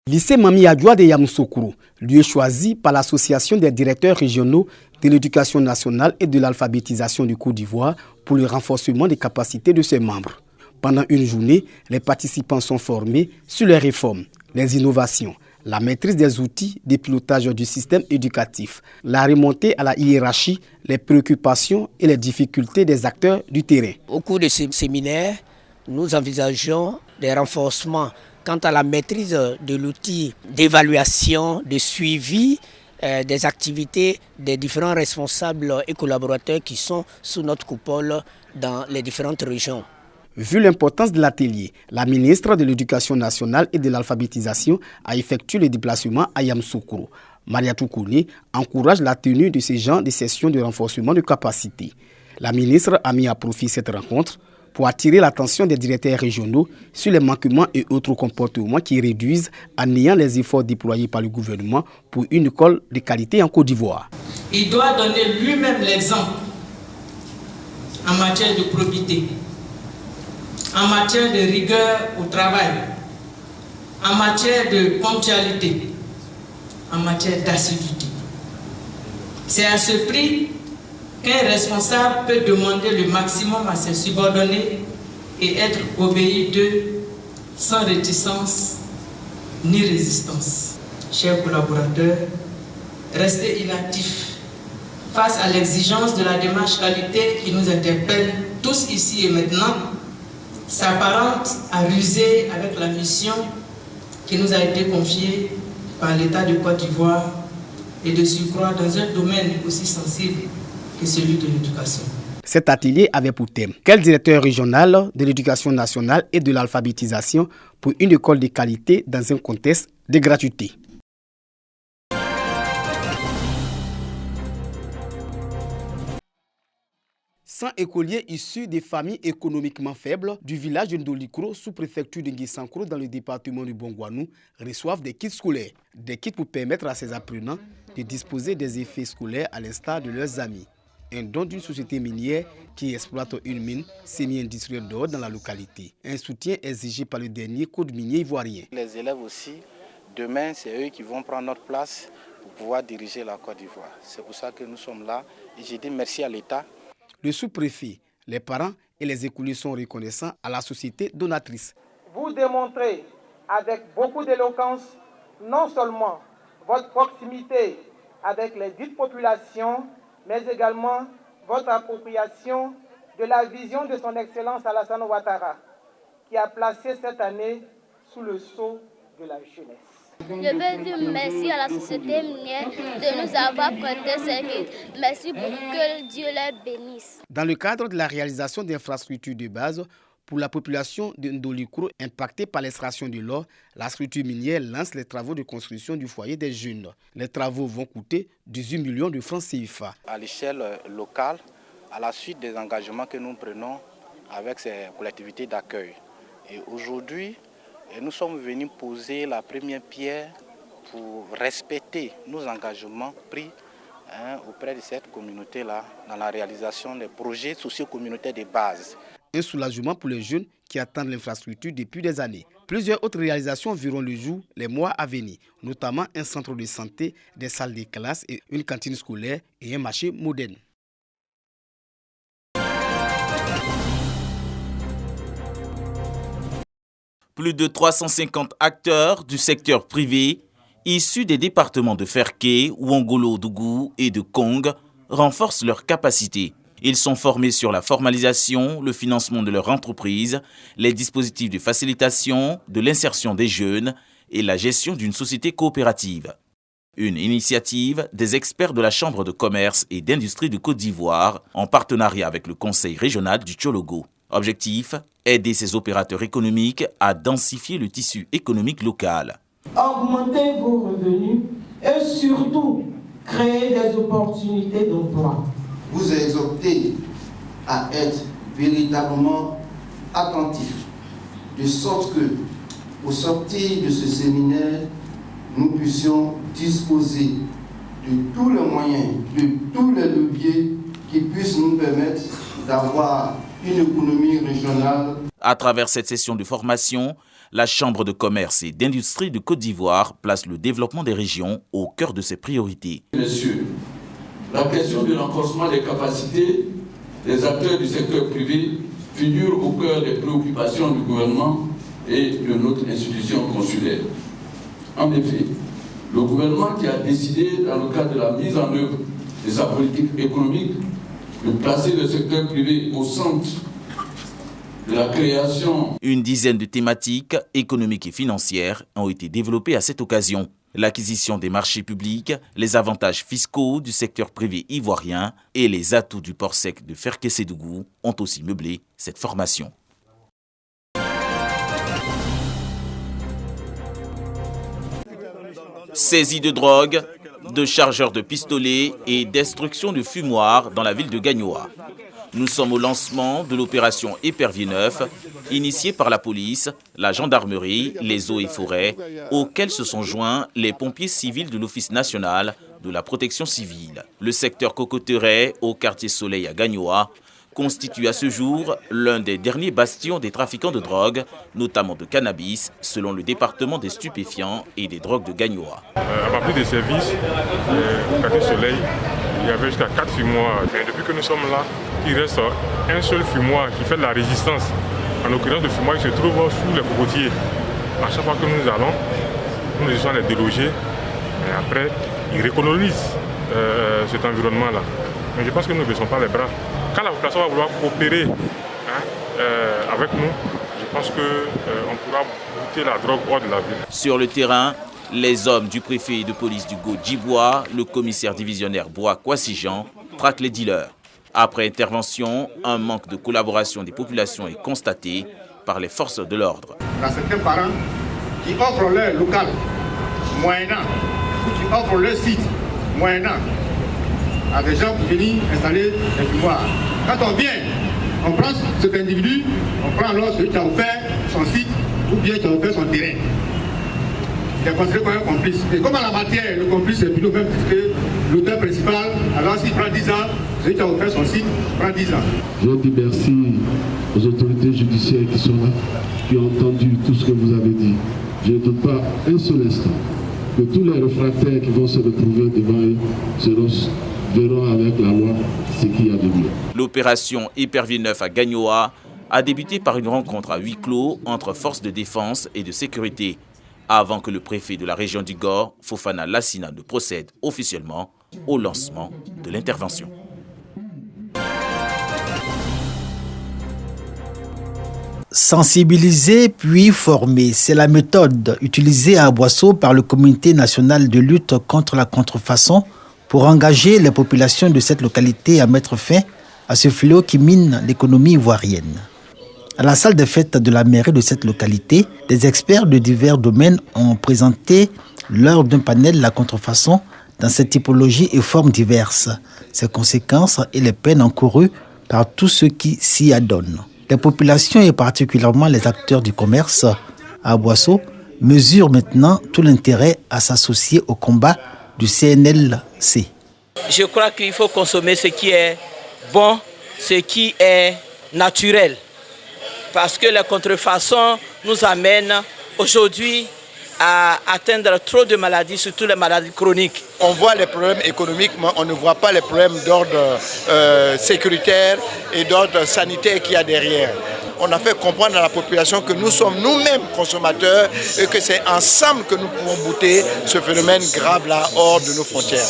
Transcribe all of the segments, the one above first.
Lycée Mami Adjoua de Yamoussoukro, lieu choisi par l'Association des directeurs régionaux de l'éducation nationale et de l'alphabétisation du Côte d'Ivoire pour le renforcement des capacités de ses membres. Pendant une journée, les participants sont formés sur les réformes, les innovations, la maîtrise des outils de pilotage du système éducatif, la remontée à la hiérarchie, les préoccupations et les difficultés des acteurs du terrain. Au cours de ce séminaire, nous envisageons des renforcements quant à la maîtrise de l'outil d'évaluation, de suivi des activités des différents responsables et collaborateurs qui sont sous notre coupole dans les différentes régions. Vu l'importance de l'atelier, la ministre de l'Éducation nationale et de l'alphabétisation a effectué le déplacement à Yamoussoukro. Mariatou Kouni encourage la tenue de ces genres de sessions de renforcement de capacité. La ministre a mis à profit cette rencontre pour attirer l'attention des directeurs régionaux sur les manquements et autres comportements qui réduisent en niant les efforts déployés par le gouvernement pour une école de qualité en Côte d'Ivoire. Il doit donner lui-même l'exemple en matière de probité, en matière de rigueur au travail, en matière de ponctualité, en matière d'assiduité. C'est à ce prix qu'un responsable peut demander le maximum à ses subordonnés et être obéi d'eux sans réticence ni résistance. Chers collaborateurs, restez inactifs face à l'exigence de la démarche qualité qui nous interpelle tous ici et maintenant, s'apparente à ruser avec la mission qui nous a été confiée par l'État de Côte d'Ivoire et de surcroît dans un domaine aussi sensible que celui de l'éducation. Cet atelier avait pour thème quel directeur régional de l'éducation nationale et de l'alphabétisation pour une école de qualité dans un contexte de gratuité. Cent écoliers issus des familles économiquement faibles du village de Ndolikro, sous-préfecture de Nguissankro dans le département du Bongouanou, reçoivent des kits scolaires. Des kits pour permettre à ces apprenants de disposer des effets scolaires à l'instar de leurs amis. Un don d'une société minière qui exploite une mine semi-industrielle d'or dans la localité. Un soutien exigé par le dernier code minier ivoirien. Les élèves aussi, demain, c'est eux qui vont prendre notre place pour pouvoir diriger la Côte d'Ivoire. C'est pour ça que nous sommes là. Et j'ai dit merci à l'État. Le sous-préfet, les parents et les écoliers sont reconnaissants à la société donatrice. Vous démontrez avec beaucoup d'éloquence non seulement votre proximité avec les dites populations, mais également votre appropriation de la vision de son Excellence Alassane Ouattara, qui a placé cette année sous le sceau de la jeunesse. Je veux dire merci à la société minière de nous avoir prêté ces kits. Merci pour que Dieu les bénisse. Dans le cadre de la réalisation d'infrastructures de base pour la population de Ndolikro impactée par l'extraction de l'or, la structure minière lance les travaux de construction du foyer des jeunes. Les travaux vont coûter 18 millions de francs CFA. À l'échelle locale, à la suite des engagements que nous prenons avec ces collectivités d'accueil. Et aujourd'hui, nous sommes venus poser la première pierre pour respecter nos engagements pris auprès de cette communauté-là dans la réalisation des projets socio-communautaires de base. Un soulagement pour les jeunes qui attendent l'infrastructure depuis des années. Plusieurs autres réalisations verront le jour les mois à venir, notamment un centre de santé, des salles de classe, et une cantine scolaire et un marché moderne. Plus de 350 acteurs du secteur privé, issus des départements de Ferké, Ouangolo-Dougou et de Kong, renforcent leurs capacités. Ils sont formés sur la formalisation, le financement de leur entreprise, les dispositifs de facilitation, de l'insertion des jeunes et la gestion d'une société coopérative. Une initiative des experts de la Chambre de commerce et d'industrie de Côte d'Ivoire en partenariat avec le Conseil régional du Tchologo. Objectif, aider ces opérateurs économiques à densifier le tissu économique local. Augmenter vos revenus et surtout créer des opportunités d'emploi. Vous exhortez à être véritablement attentifs, de sorte que, au sortir de ce séminaire, nous puissions disposer de tous les moyens, de tous les leviers qui puissent nous permettre d'avoir une économie régionale. À travers cette session de formation, La Chambre de commerce et d'industrie de Côte d'Ivoire place le développement des régions au cœur de ses priorités. Messieurs, la question du renforcement des capacités des acteurs du secteur privé figure au cœur des préoccupations du gouvernement et de notre institution consulaire. En effet, le gouvernement qui a décidé, dans le cadre de la mise en œuvre de sa politique économique, de placer le secteur privé au centre de la création. Une dizaine de thématiques économiques et financières ont été développées à cette occasion. L'acquisition des marchés publics, les avantages fiscaux du secteur privé ivoirien et les atouts du port sec de Ferké-Sédougou ont aussi meublé cette formation. Saisie de drogue, de chargeurs de pistolets et destruction de fumoirs dans la ville de Gagnoa. Nous sommes au lancement de l'opération Épervier 9, initiée par la police, la gendarmerie, les eaux et forêts, auxquels se sont joints les pompiers civils de l'Office national de la protection civile. Le secteur Cocotteret, au quartier Soleil à Gagnoa, constitue à ce jour l'un des derniers bastions des trafiquants de drogue, notamment de cannabis, selon le département des stupéfiants et des drogues de Gagnoa. À partir des services, au quartier Soleil, il y avait jusqu'à 4 fumoirs. Mais depuis que nous sommes là, il reste un seul fumoir qui fait de la résistance. En l'occurrence, le fumoir qui se trouve sous les cocotiers. À chaque fois que nous allons, nous essayons de les déloger. Et après, ils recolonisent cet environnement-là. Mais je pense que nous ne baissons pas les bras. Quand la population va vouloir coopérer avec nous, je pense qu'on pourra goûter la drogue hors de la ville. Sur le terrain, les hommes du préfet de police du Djibois, le commissaire divisionnaire Bois Kwasijan, traquent les dealers. Après intervention, un manque de collaboration des populations est constaté par les forces de l'ordre. Il y a certains parents qui offrent leur local moyennant, ou qui offrent leur site moyennant à des gens pour venir installer des fumoirs. Quand on vient, on prend cet individu, on prend alors celui qui a offert son site ou bien qui a offert son terrain. Il est considéré comme un complice. Et comme en la matière, le complice est plutôt même que l'auteur principal, alors s'il prend 10 ans, celui qui a offert son site prend 10 ans. Je dis merci aux autorités judiciaires qui sont là, qui ont entendu tout ce que vous avez dit. Je ne doute pas un seul instant que tous les réfractaires qui vont se retrouver devant eux verront avec la loi ce qu'il y a de mieux. L'opération Épervier 9 à Gagnoa a débuté par une rencontre à huis clos entre forces de défense et de sécurité, avant que le préfet de la région du Gor, Fofana Lassina, ne procède officiellement au lancement de l'intervention. Sensibiliser puis former, c'est la méthode utilisée à Aboisseau par le Comité national de lutte contre la contrefaçon pour engager les populations de cette localité à mettre fin à ce fléau qui mine l'économie ivoirienne. À la salle des fêtes de la mairie de cette localité, des experts de divers domaines ont présenté lors d'un panel la contrefaçon dans cette typologie et formes diverses, ses conséquences et les peines encourues par tous ceux qui s'y adonnent. Les populations et particulièrement les acteurs du commerce à Aboisseau mesurent maintenant tout l'intérêt à s'associer au combat du CNLC. Je crois qu'il faut consommer ce qui est bon, ce qui est naturel. Parce que la contrefaçon nous amène aujourd'hui à atteindre trop de maladies, surtout les maladies chroniques. On voit les problèmes économiques, mais on ne voit pas les problèmes d'ordre sécuritaire et d'ordre sanitaire qu'il y a derrière. On a fait comprendre à la population que nous sommes nous-mêmes consommateurs et que c'est ensemble que nous pouvons bouter ce phénomène grave-là hors de nos frontières.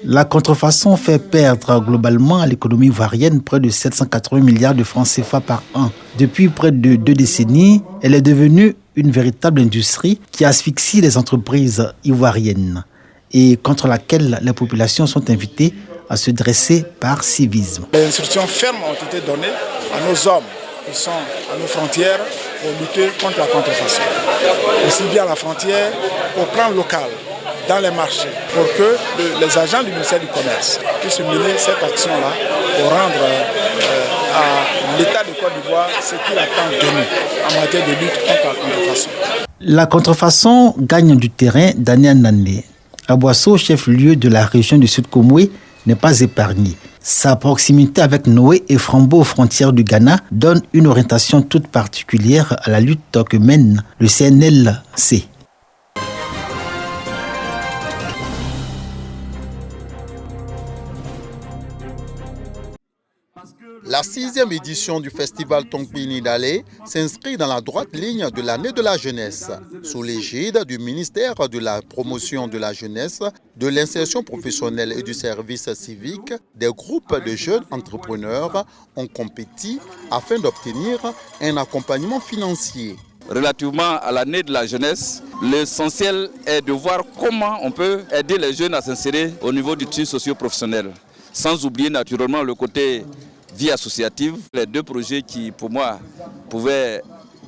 La contrefaçon fait perdre globalement à l'économie ivoirienne près de 780 milliards de francs CFA par an. Depuis près de 2 décennies, elle est devenue une véritable industrie qui asphyxie les entreprises ivoiriennes et contre laquelle les populations sont invitées à se dresser par civisme. Les instructions fermes ont été données à nos hommes qui sont à nos frontières pour lutter contre la contrefaçon. Aussi bien à la frontière qu'au plan local, dans les marchés, pour que les agents du ministère du Commerce puissent mener cette action-là pour rendre à l'État de Côte d'Ivoire ce qu'il attend de nous en matière de lutte contre la contrefaçon. La contrefaçon gagne du terrain d'année en année. Aboisseau, chef-lieu de la région du Sud Komoué, n'est pas épargné. Sa proximité avec Noé et Frambo aux frontières du Ghana donne une orientation toute particulière à la lutte que mène le CNLC. La 6e édition du festival Tongpi Nidale s'inscrit dans la droite ligne de l'année de la jeunesse. Sous l'égide du ministère de la promotion de la jeunesse, de l'insertion professionnelle et du service civique, des groupes de jeunes entrepreneurs ont compéti afin d'obtenir un accompagnement financier. Relativement à l'année de la jeunesse, l'essentiel est de voir comment on peut aider les jeunes à s'insérer au niveau du tissu socio-professionnel, sans oublier naturellement le côté vie associative. Les deux projets qui, pour moi, pouvaient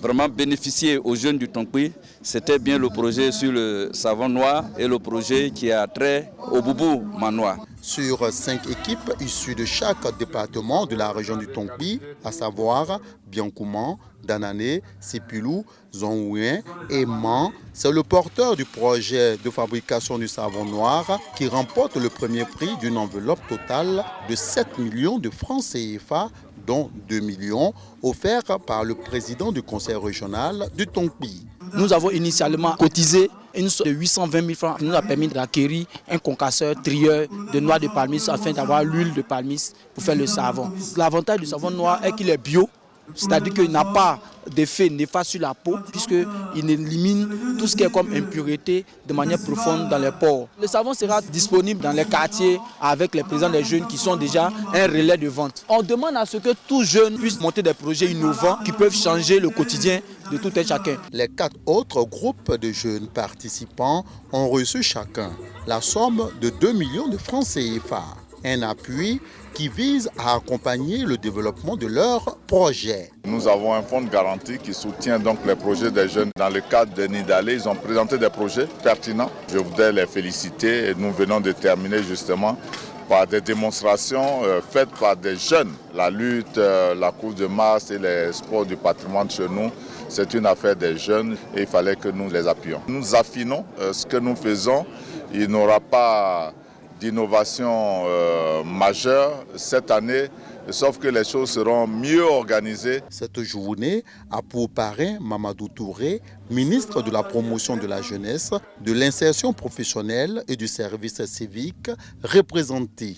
vraiment bénéficier aux jeunes du Tongpi, c'était bien le projet sur le savon noir et le projet qui a trait au boubou manoir. Sur 5 équipes issues de chaque département de la région du Tongpi, à savoir Biankouman, Danane, Sipilou, Zonouin et Man, c'est le porteur du projet de fabrication du savon noir qui remporte le premier prix d'une enveloppe totale de 7 millions de francs CFA, dont 2 millions offerts par le président du conseil régional du Tongpi. Nous avons initialement cotisé une somme de 820 000 francs qui nous a permis d'acquérir un concasseur trieur de noix de palmiste afin d'avoir l'huile de palmiste pour faire le savon. L'avantage du savon noir est qu'il est bio. C'est-à-dire qu'il n'a pas d'effet néfaste sur la peau puisqu'il élimine tout ce qui est comme impureté de manière profonde dans les pores. Le savon sera disponible dans les quartiers avec les présents des jeunes qui sont déjà un relais de vente. On demande à ce que tout jeune puisse monter des projets innovants qui peuvent changer le quotidien de tout un chacun. Les 4 autres groupes de jeunes participants ont reçu chacun la somme de 2 millions de francs CFA. Un appui qui vise à accompagner le développement de leurs projets. Nous avons un fonds de garantie qui soutient donc les projets des jeunes. Dans le cadre de Nidale, ils ont présenté des projets pertinents. Je voudrais les féliciter et nous venons de terminer justement par des démonstrations faites par des jeunes. La lutte, la course de masse et les sports du patrimoine chez nous, c'est une affaire des jeunes et il fallait que nous les appuyions. Nous affinons ce que nous faisons. Il n'y aura pas d'innovation majeure cette année, sauf que les choses seront mieux organisées. Cette journée a pour parrain Mamadou Touré, ministre de la promotion de la jeunesse, de l'insertion professionnelle et du service civique, représenté